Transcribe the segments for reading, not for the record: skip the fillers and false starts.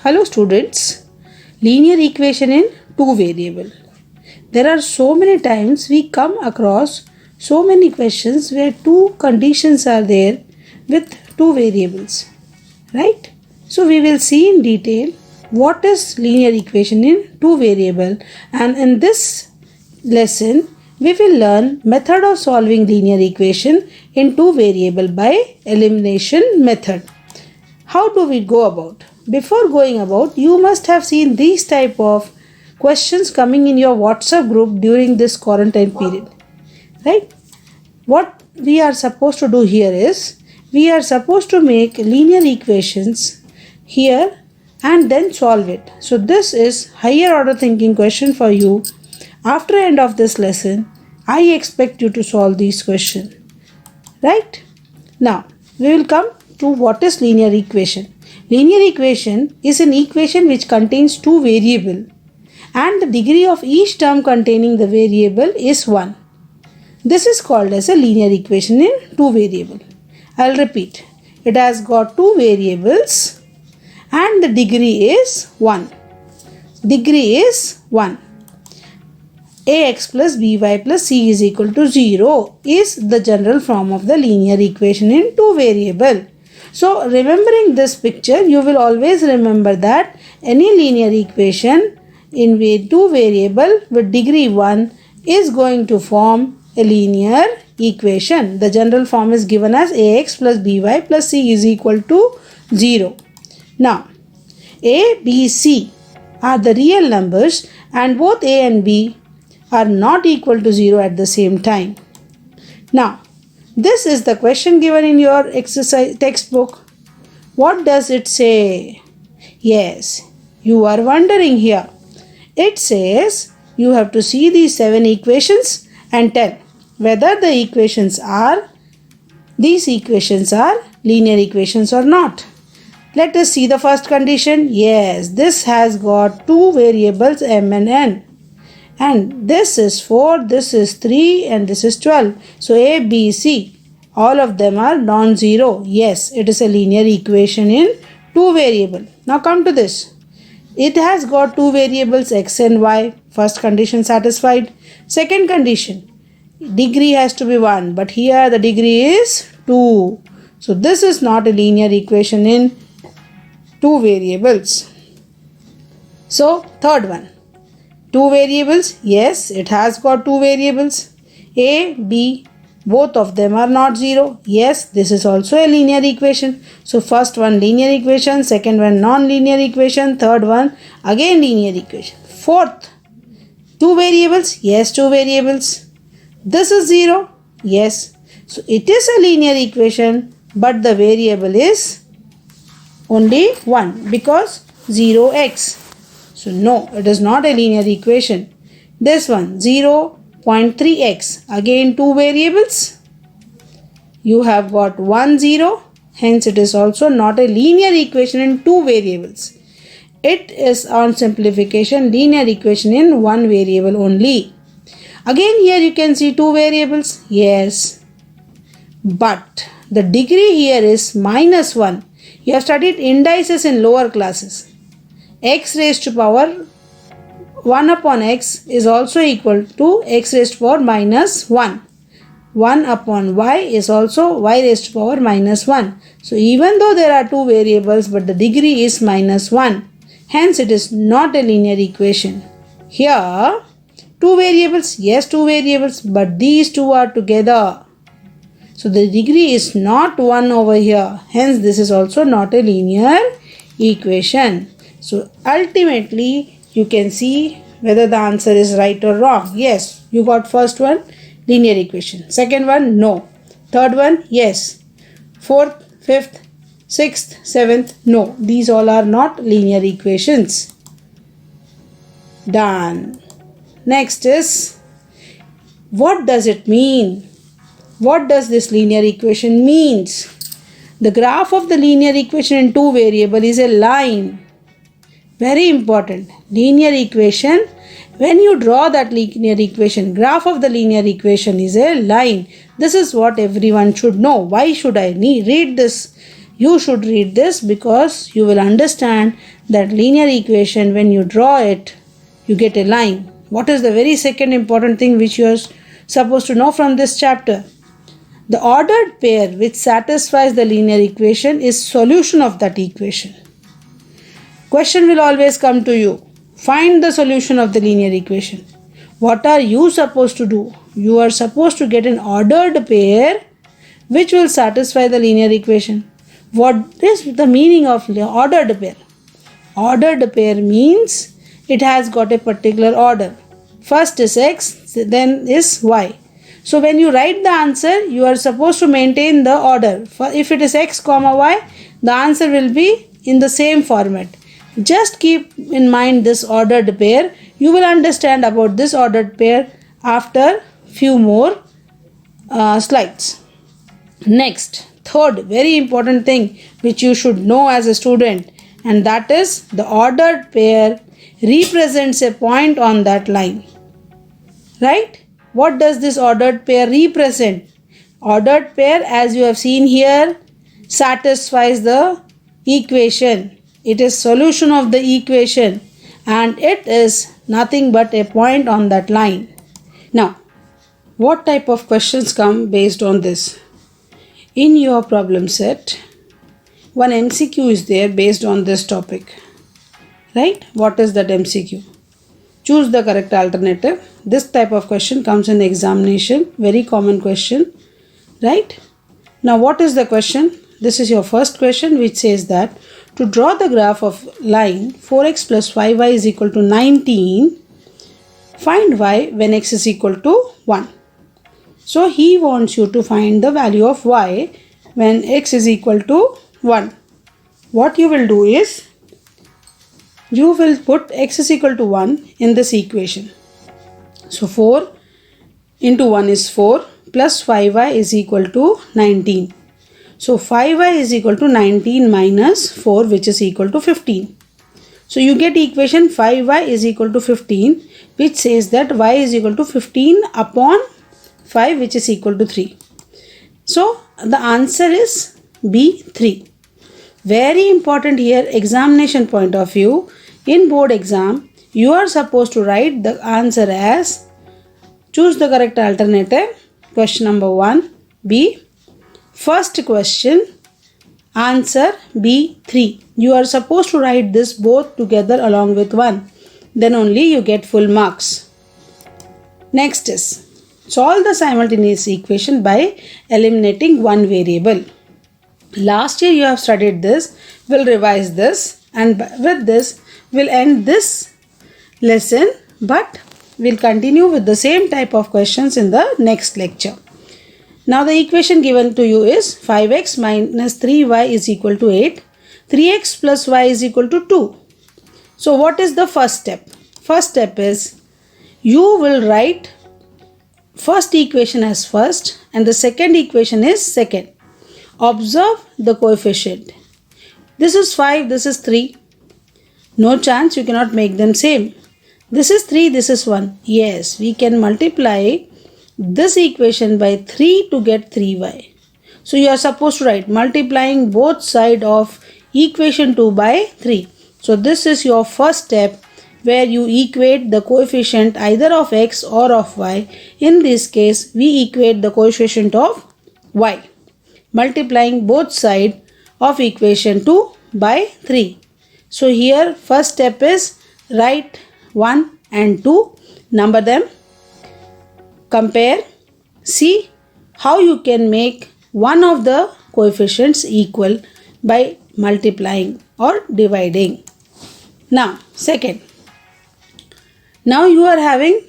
Hello students, linear equation in two variable. There are so many times we come across so many questions where two conditions are there with two variables, right? So we will see in detail what is linear equation in two variable, and in this lesson we will learn method of solving linear equation in two variable by elimination method. How do we go about? Before going about, you must have seen these type of questions coming in your WhatsApp group during this quarantine period, right? What we are supposed to do here is, we are supposed to make linear equations here and then solve it. So this is higher order thinking question for you. After end of this lesson, I expect you to solve these questions, right? Now, we will come to what is linear equation. Linear equation is an equation which contains two variables and the degree of each term containing the variable is 1. This is called as a linear equation in two variable. I will repeat. It has got two variables and the degree is 1. Degree is 1. Ax plus by plus c is equal to 0 is the general form of the linear equation in two variable. So remembering this picture, you will always remember that any linear equation in two variable with degree 1 is going to form a linear equation. The general form is given as ax plus by plus c is equal to 0. Now, a, b, c are the real numbers and both a and b are not equal to 0 at the same time. Now, this is the question given in your exercise textbook. What does it say? Yes, you are wondering here. It says you have to see these 7 equations and tell whether these equations are linear equations or not. Let us see the first condition. Yes, this has got two variables m and n. And this is 4, this is 3 and this is 12. So A, B, C, all of them are non-zero. Yes, it is a linear equation in two variable. Now come to this. It has got two variables x and y. First condition satisfied. Second condition, degree has to be 1, but here the degree is 2. So this is not a linear equation in two variables. So third one. Two variables, yes, it has got two variables. A, B, both of them are not 0. Yes, this is also a linear equation. So first one linear equation, second one non-linear equation, third one again linear equation. Fourth, two variables, yes, two variables. This is 0, yes. So it is a linear equation, but the variable is only 1 because 0x. So no, it is not a linear equation. This one 0.3x, again two variables. You have got 1, 0. Hence it is also not a linear equation in two variables. It is on simplification linear equation in one variable only. Again here you can see two variables. Yes. But the degree here is -1. You have studied indices in lower classes. X raised to power 1 upon x is also equal to x raised to power -1. 1 upon y is also y raised to power -1. So even though there are two variables, but the degree is -1. Hence it is not a linear equation. Here two variables, yes, two variables, but these two are together. So the degree is not 1 over here. Hence this is also not a linear equation. So ultimately you can see whether the answer is right or wrong. Yes, you got first one linear equation. Second one, no. Third one, yes. Fourth, fifth, sixth, seventh, no. These all are not linear equations. Done. Next is, what does it mean? What does this linear equation means? The graph of the linear equation in two variable is a line. Very important. Linear equation, when you draw that linear equation, graph of the linear equation is a line. This is what everyone should know. Why should I read this You should read this because you will understand that linear equation, when you draw it, you get a line. What is the very second important thing which you are supposed to know from this chapter? The ordered pair which satisfies the linear equation is solution of that equation. Question will always come to you. Find the solution of the linear equation. What are you supposed to do? You are supposed to get an ordered pair which will satisfy the linear equation. What is the meaning of ordered pair? Ordered pair means it has got a particular order. First is x, then is y. So when you write the answer, you are supposed to maintain the order. If it is x comma y, the answer will be in the same format. Just keep in mind this ordered pair. You will understand about this ordered pair after few more slides. Next, third very important thing which you should know as a student, and that is the ordered pair represents a point on that line. Right? What does this ordered pair represent? Ordered pair, as you have seen here, satisfies the equation. It is solution of the equation and it is nothing but a point on that line. Now, what type of questions come based on this? In your problem set, one MCQ is there based on this topic. Right? What is that MCQ? Choose the correct alternative. This type of question comes in the examination. Very common question. Right? Now what is the question? This is your first question, which says that to draw the graph of line 4x plus 5y is equal to 19, find y when x is equal to 1. So he wants you to find the value of y when x is equal to 1. What you will do is, you will put x is equal to 1 in this equation. So 4 into 1 is 4 plus 5y is equal to 19. So 5y is equal to 19 minus 4, which is equal to 15. So you get equation 5y is equal to 15, which says that y is equal to 15 upon 5, which is equal to 3. So the answer is B, 3. Very important here, examination point of view. In board exam, you are supposed to write the answer as, choose the correct alternative. Question number 1, B. First question, answer B, 3. You are supposed to write this both together along with 1. Then only you get full marks. Next is, solve the simultaneous equation by eliminating one variable. Last year you have studied this. We'll revise this, and with this we'll end this lesson, but we'll continue with the same type of questions in the next lecture. Now the equation given to you is 5x minus 3y is equal to 8. 3x plus y is equal to 2. So what is the first step? First step is, you will write first equation as first and the second equation is second. Observe the coefficient. This is 5, this is 3. No chance you cannot make them same. This is 3, this is 1. Yes, we can multiply this equation by 3 to get 3y. So you are supposed to write multiplying both sides of equation 2 by 3. So this is your first step, where you equate the coefficient either of x or of y. In this case, we equate the coefficient of y, multiplying both sides of equation 2 by 3. So here first step is, write 1 and 2, number them, compare, see how you can make one of the coefficients equal by multiplying or dividing. Now second, now you are having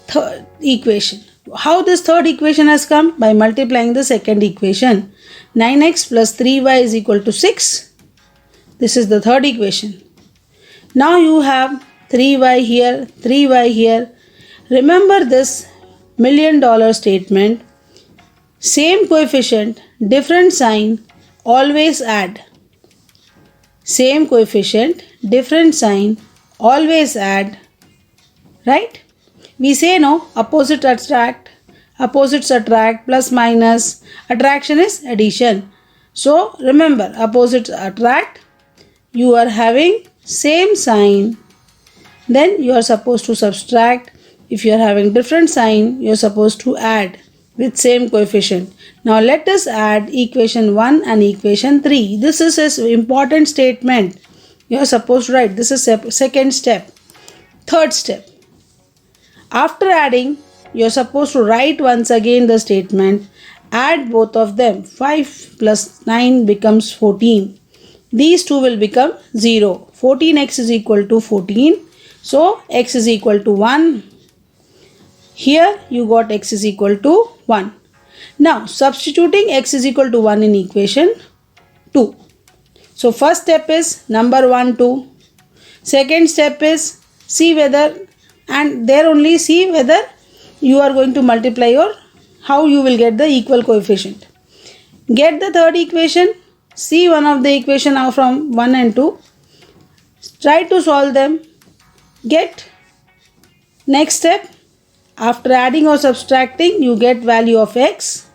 third equation. How this third equation has come? By multiplying the second equation. 9x plus 3y is equal to 6. This is the third equation. Now you have 3y here, 3y here. Remember this $1 million statement. Same coefficient, different sign, always add. Same coefficient, different sign, always add. Right? We say no, opposites attract, plus minus, attraction is addition. So remember, opposites attract. You are having same sign, then you are supposed to subtract. If you are having different sign, you are supposed to add with same coefficient. Now let us add equation 1 and equation 3. This is an important statement. You are supposed to write. This is second step. Third step. After adding, you are supposed to write once again the statement. Add both of them. 5 plus 9 becomes 14. These two will become 0. 14x is equal to 14. So x is equal to 1. Here you got x is equal to 1. Now substituting x is equal to 1 in equation 2. So first step is number 1, 2. Second step is see whether, and there only see whether you are going to multiply or how you will get the equal coefficient. Get the third equation. See one of the equation now from 1 and 2. Try to solve them. Get next step. After adding or subtracting, you get value of x.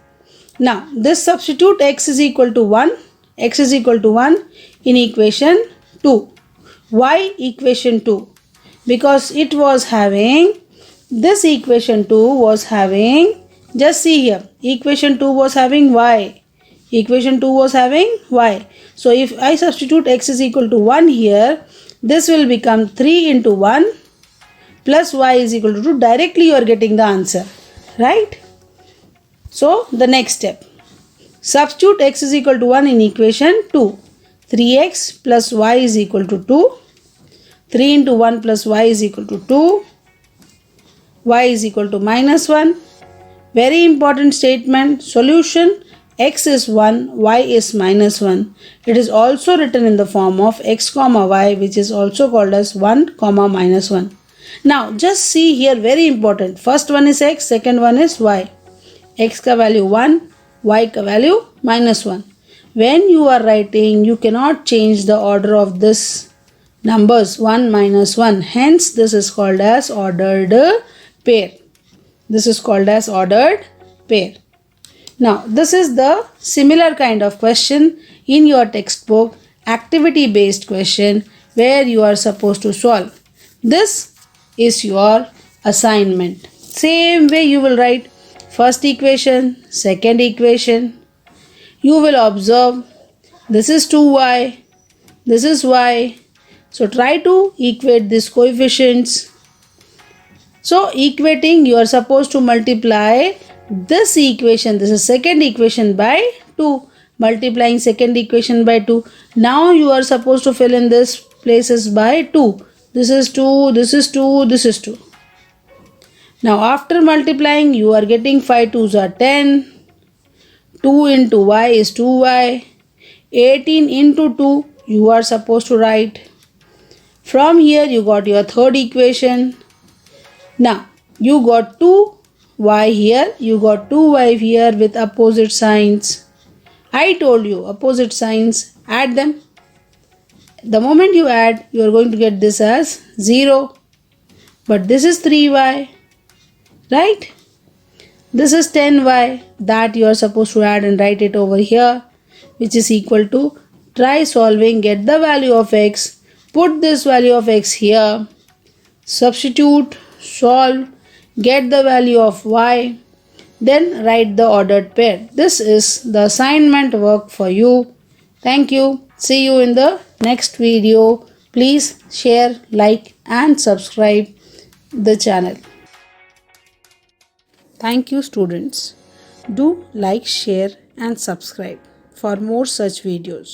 Now this substitute x is equal to 1. X is equal to 1 in equation 2. Why equation 2? Because it was having, this equation 2 was having, just see here, equation 2 was having y. Equation 2 was having y. So if I substitute x is equal to 1 here, this will become 3 into 1 plus y is equal to 2. Directly you are getting the answer, right? So the next step. Substitute x is equal to 1 in equation 2. 3x plus y is equal to 2. 3 into 1 plus y is equal to 2. Y is equal to minus 1. Very important statement. Solution. X is 1, y is minus 1. It is also written in the form of x comma y, which is also called as 1 comma minus 1. Now just see here, very important. First one is x, second one is y. X ka value 1, y ka value minus 1. When you are writing, you cannot change the order of this numbers 1 minus 1. Hence this is called as ordered pair. This is called as ordered pair. Now this is the similar kind of question in your textbook, activity based question, where you are supposed to solve. This is your assignment. Same way you will write first equation, second equation. You will observe this is 2y, this is y. So try to equate these coefficients. So equating, you are supposed to multiply this equation, this is second equation, by 2. Multiplying second equation by 2. Now you are supposed to fill in this places by 2. This is 2, this is 2, this is 2. Now after multiplying, you are getting 5 2s are 10. 2 into y is 2y. 18 into 2 you are supposed to write. From here you got your third equation. Now you got 2y here, you got 2y here with opposite signs. I told you opposite signs, add them. The moment you add, you are going to get this as 0. But this is 3y, right? This is 10y, that you are supposed to add and write it over here, which is equal to, try solving, get the value of x, put this value of x here, substitute, solve, get the value of y, then write the ordered pair. This is the assignment work for you. Thank you. See you in the next video. Please share, like and subscribe the channel. Thank you students. Do like, share and subscribe for more such videos.